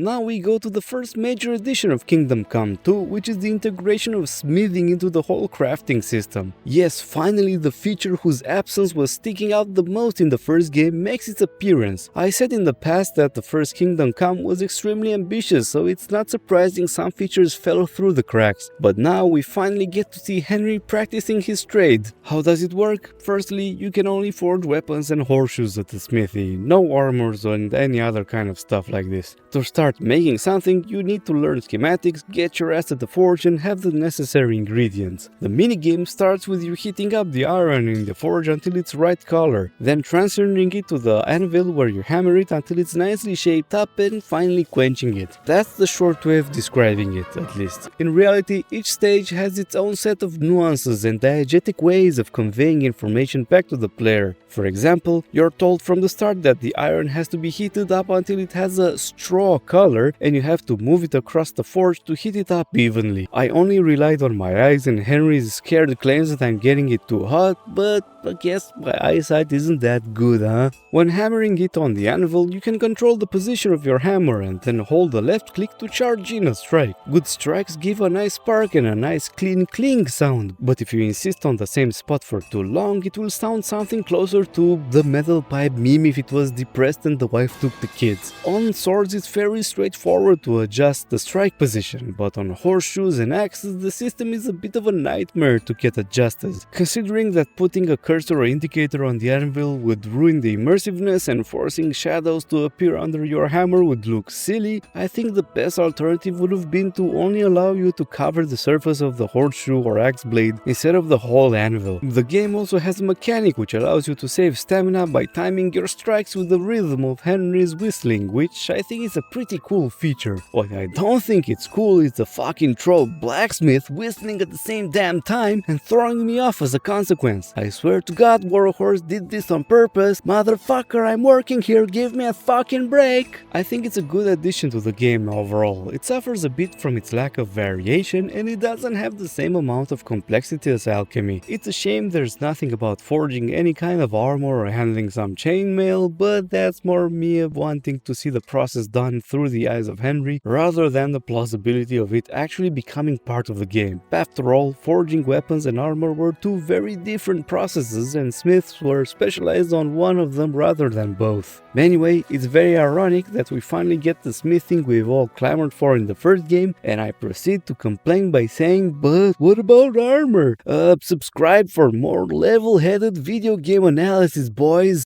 Now we go to the first major addition of Kingdom Come 2, which is the integration of smithing into the whole crafting system. Yes, finally the feature whose absence was sticking out the most in the first game makes its appearance. I said in the past that the first Kingdom Come was extremely ambitious, so it's not surprising some features fell through the cracks. But now we finally get to see Henry practicing his trade. How does it work? Firstly, you can only forge weapons and horseshoes at the smithy, no armors and any other kind of stuff like this. To start making something, you need to learn schematics, get your ass at the forge and have the necessary ingredients. The minigame starts with you heating up the iron in the forge until it's right color, then transferring it to the anvil where you hammer it until it's nicely shaped up and finally quenching it. That's the short way of describing it, at least. In reality, each stage has its own set of nuances and diegetic ways of conveying information back to the player. For example, you're told from the start that the iron has to be heated up until it has a straw color and you have to move it across the forge to heat it up evenly. I only relied on my eyes and Henry's scared claims that I'm getting it too hot, but I guess my eyesight isn't that good, huh? When hammering it on the anvil, you can control the position of your hammer and then hold the left click to charge in a strike. Good strikes give a nice spark and a nice clean cling sound, but if you insist on the same spot for too long, it will sound something closer to the metal pipe meme if it was depressed and the wife took the kids. On swords it's very straightforward to adjust the strike position, but on horseshoes and axes the system is a bit of a nightmare to get adjusted. Considering that putting a cursor or indicator on the anvil would ruin the immersiveness and forcing shadows to appear under your hammer would look silly, I think the best alternative would have been to only allow you to cover the surface of the horseshoe or axe blade instead of the whole anvil. The game also has a mechanic which allows you to save stamina by timing your strikes with the rhythm of Henry's whistling, which I think is a pretty cool feature. What I don't think it's cool is the fucking troll blacksmith whistling at the same damn time and throwing me off as a consequence. I swear to God, Warhorse did this on purpose. Motherfucker, I'm working here, give me a fucking break! I think it's a good addition to the game overall. It suffers a bit from its lack of variation and it doesn't have the same amount of complexity as alchemy. It's a shame there's nothing about forging any kind of armor or handling some chainmail, but that's more me wanting to see the process done through the eyes of Henry rather than the plausibility of it actually becoming part of the game. After all, forging weapons and armor were two very different processes and smiths were specialized on one of them rather than both. Anyway, it's very ironic that we finally get the smithing we've all clamored for in the first game, and I proceed to complain by saying, but what about armor? Subscribe for more level-headed video game analysis, boys!